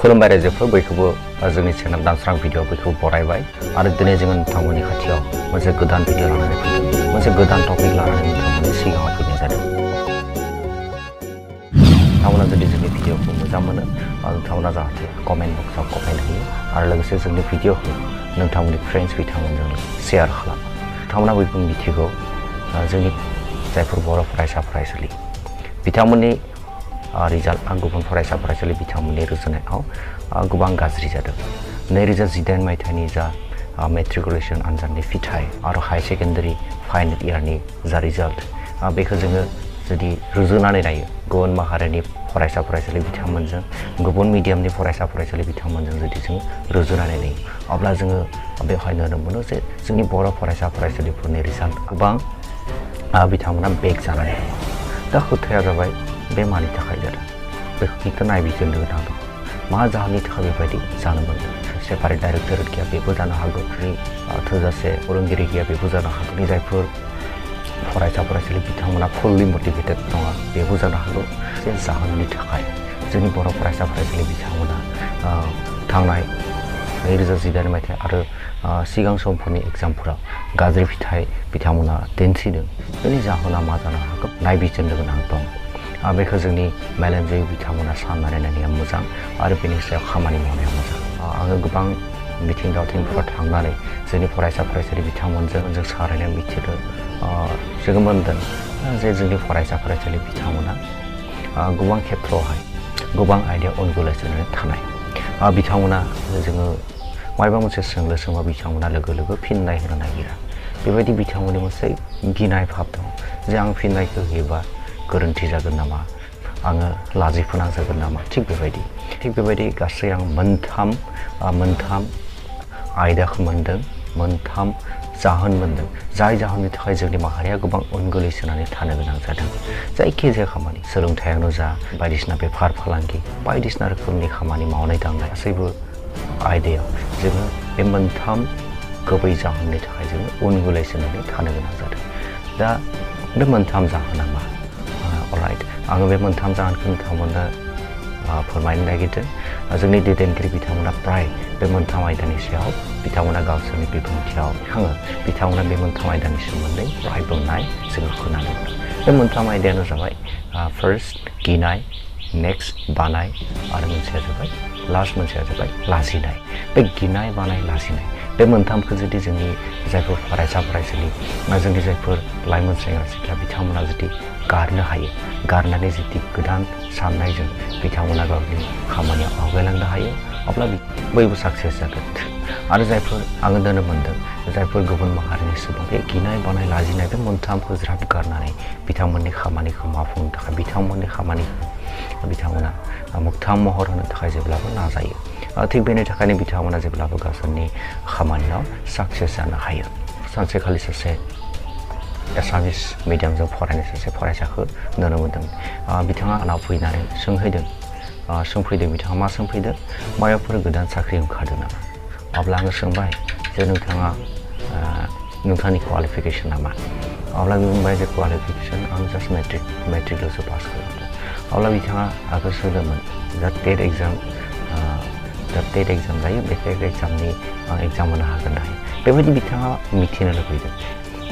खुलुमबाय रायजोफोर बयखौबो जोंनि चेनेल दानस्रां भिडिअ बयखौबो बरायबाय आरो दिनै जोङो नोंथांमोननि खाथियाव मोनसे गोदान भिडिअ लानानै फैदों मोनसे गोदान टपिक लानानै नोंथांमोननि सिगाङाव फैनाय जादों नोंथांमोना जुदि जोंनि भिडिअखौ मोजां मोनो नोंथांमोना जाहाथे कमेन्ट बक्सआव कमेन्ट होयो आरो लोगोसे जोंनि भिडिअखौ नोंथांमोननि फ्रेन्ड्स बिथांमोनजों शेयार खालामो नोंथांमोना बयबो मिथिगौ जोंनि जायफोर बर' फरायसा फरायसुलि बिथांमोननि रिजाल्ट गुबुन फरायसा फरायसुलि बिथांमोननि रुजुनायाव गोबां गाज्रि जादों 2018 मायथाइनि जा मेट्रिकुलेसन आनजादनि फिथाइ आरो हाई सेकेन्डारि फाइनाल इयारनि जा रिजाल्ट बेखौ जोङो जुदि रुजुनानै नायो गुबुन माहारिनि फरायसा फरायसुलि बिथांमोनजों गुबुन मिडियामनि फरायसा फरायसुलि बिथांमोनजों जुदि जों रुजुनानै नायो अब्ला जोङो बेवहाय नुनो मोनो जे जोंनि बर' फरायसा फरायसुलिफोरनि रिजाल्ट गोबां बिथांमोना बेक जानानै दङ दा खोथाया जाबाय बे मानि थाखाय जादों बेखौ नायबिजिरनो गोनां दं मा जाहोननि थाखाय बेबायदि जानो मोनदों सेपारेट डाइरेक्टरेट गैया बेबो जानो हागौ थोजासे फोरोंगिरि गैया बेबो जानो हागौ जायफोर फरायसा फरायसुलि बिथांमोना फुल्लि मटिभेटेड नङा बेबो जानो हागौ जे जाहोननि थाखाय जोंनि बर' फरायसा फरायसुलि बिथांमोना थांनाय 2018 मायथाइ आरो सिगां समफोरनि एग्जामफोराव गाज्रि फिथाइ बिथांमोना दिन्थिदों बेनि जाहोना मा जानो हागौ नायबिजिरनो गोनां दं बेखौ जोंनि मेलेमजिबि बिथांमोना साननानै नायनाया मोजां आरो बेनि सायाव खामानि मावनाया मोजां आङो गोबां मिथिं दावथिंफोराव थांनानै जोंनि फरायसा फरायसुलि बिथांमोनजों जों सावरायनाय मिथिदों जोङो मोनदों जे जोंनि फरायसा फरायसुलि बिथांमोना गोबां खेथ्रआवहाय गोबां आयदायाव उन गोलैसोनानै थानाय बिथांमोना जोङो माबा मोनसे सोंलु सोंबा बिथांमोना लोगो लोगो फिननाय होनो नागिरा बेबायदि बिथांमोननि मोनसे गिनाय भाब दं जे आं फिननायखौ होयोबा गोरोन्थि जागोन नामा आङो लाजि फोनांजागोन नामा थिग बेबायदि गासै आं मोनथाम आयदाखौ मोनदों मोनथाम जाहोन मोनदों जाय जाहोननि थाखाय जोंनि माहारिया गोबां उन गोलैसोनानै थानो गोनां जादों जायखिजाया खामानि सोलोंथायानो जा बायदिसिना बेफार फालांगि बायदिसिना रोखोमनि खामानि मावनाय दांनाय गासैबो आयदायाव जोङो बे मोनथाम गुबै जाहोननि थाखाय जोङो उन गोलैसोनानै थानो गोनां जादों दा बे मोनथाम जाहोना मा अलराइट आङो बे मोनथाम जाहोनखौ नोंथांमोननो फोरमायनो नागिरदों जोंनि दैदेनगिरि बिथांमोना प्राय बे मोनथाम आयदानि सायाव बिथांमोना गावसोरनि बिबुंथियाव बिथांमोना बे मोनथाम आयदानि सोमोन्दै प्राय बुंनाय जोङो खोनानो मोनो बे मोनथाम आयदायानो जाबाय फार्स्ट गिनाय नेक्स्ट बानाय आरो मोनसेया जाबाय लास्ट मोनसेया जाबाय लाजिनाय बे गिनाय बानाय लाजिनाय बे मोनथामखौ जुदि जोंनि जायफोर फरायसा फरायसुलि जोंनि जायफोर लाइमोन सेंग्रा सिख्ला बिथांमोना जुदि गारनो हायो गारनानै जुदि गोदान साननायजों बिथांमोना गावनि खामानियाव आवगायलांनो हायो अब्ला बयबो साक्सेस जागोन आरो जायफोर आङो नुनो मोनदों जायफोर गुबुन माहारिनि सुबुं बे गिनाय बानाय लाजिनाय बे मोनथामखौ ज्राब गारनानै बिथांमोननि खामानिखौ मावफुंनो थाखाय बिथांमोननि खामानिखौ बिथांमोना मोगथां महर होनो थाखाय जेब्लाबो नाजायो थिग बेनि थाखायनो बिथांमोना जेब्लाबो गावसोरनि खामानियाव साक्सेस जानो हायो सानसेखालि सासे एसामिस मिडियामजों फरायनाय सासे फरायसाखौ नुनो मोन्दों बिथाङा आंनाव फैनानै सोंफैदों बिथाङा मा सोंफैदों माबाफोर गोदान साख्रि ओंखारदों नामा अब्ला आङो सोंबाय जे नोंथांनि क्वालिफिकेसना मा अब्ला बुंबाय जे क्वालिफिकेसन आं जास्ट मेट्रिकल'सो पास खालामदों अब्ला बिथाङा आंखौ सोंदोंमोन दा टेट एग्जाम जायो बे टेट एग्जामनि आं एग्जाम होनो हागोन ना हाया बेबायदि बिथाङा मिथिनो लुबैदों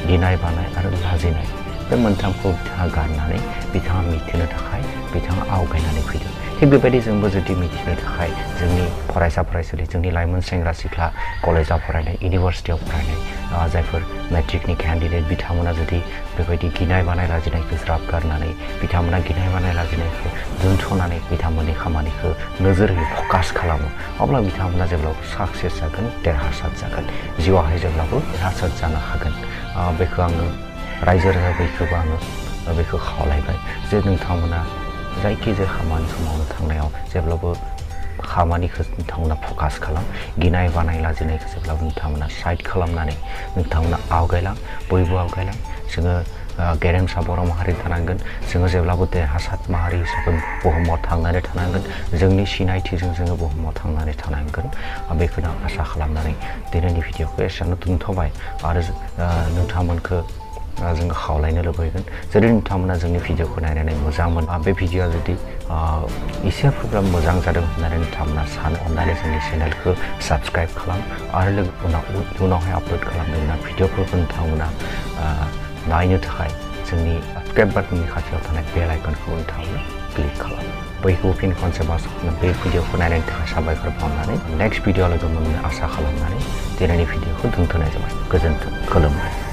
गिनाय बानाय आरो लाजिनाय बे मोनथामखौ बिथाङा गारनानै बिथाङा मिथिनो थाखाय बिथाङा आवगायनानै फैदों थिग बेबायदि जोंबो जुदि मिथिनो थाखाय जोंनि फरायसा फरायसुलि जोंनि लाइमोन सेंग्रा सिख्ला कलेजाव फरायनाय इउनिभार्सिटियाव फरायनाय जायफोर मेट्रिकनि केन्डिडेट बिथांमोना जुदि बेबायदि गिनाय बानाय लाजिनायखौ ज्राब गारनानै बिथांमोना गिनाय बानाय लाजिनायखौ दोनथ'नानै बिथांमोननि खामानिखौ नोजोर होयो फकास खालामो अब्ला बिथांमोना जेब्लाबो साक्सेस जागोन देरहासार जागोन जिउआवहाय जेब्लाबो देरहासार जानो हागोन बेखौ आङो रायजो राजाफोरखौबो आङो बेखौ खावलायबाय जे नोंथांमोना जायखिजाया खामानिखौ मावनो थांनायाव जेब्लाबो खामानिखौ नोंथांमोना फकास खालाम गिनाय बानाय लाजिनायखौ जेब्लाबो नोंथांमोना साइड खालामनानै नोंथांमोना आवगायलां बयबो आवगायलां जोङो गेरेमसा बर' माहारि थानांगोन जोङो जेब्लाबो देरहासार माहारि हिसाबै बुहुमाव थांनानै थानांगोन जोंनि सिनायथिजों जोङो बुहुमाव थांनानै थानांगोन बेखौनो आसा खालामनानै दिनैनि भिडिअखौ एसेयावनो दोनथ'बाय आरो नोंथांमोनखौ जों खावलायनो लुबैगोन जुदि नोंथांमोना जोंनि भिडिअखौ नायनानै मोजां मोन बे भिडिअआ जुदि एसेफोरब्ला मोजां जादों होननानै नोंथांमोना सानो अननानै जोंनि चेनेलखौ साबस्क्राइब खालाम आरो उनावहाय आपल'ड खालामदोंना भिडिअफोरखौ नोंथांमोना नायनो थाखाय जोंनि साबस्क्राइब बाटननि खाथियाव थानाय बेल आइकनखौ नोंथांमोना क्लिक खालाम बयखौबो फिन खनसे बे भिडिअखौ नायनायनि थाखाय साबायखर बावनानै नेक्स्ट भिडिअ लोगो मोननो आसा खालामनानै दिनैनि भिडिअखौ दोनथ'नाय जाबाय गोजोन्थों खुलुमबाय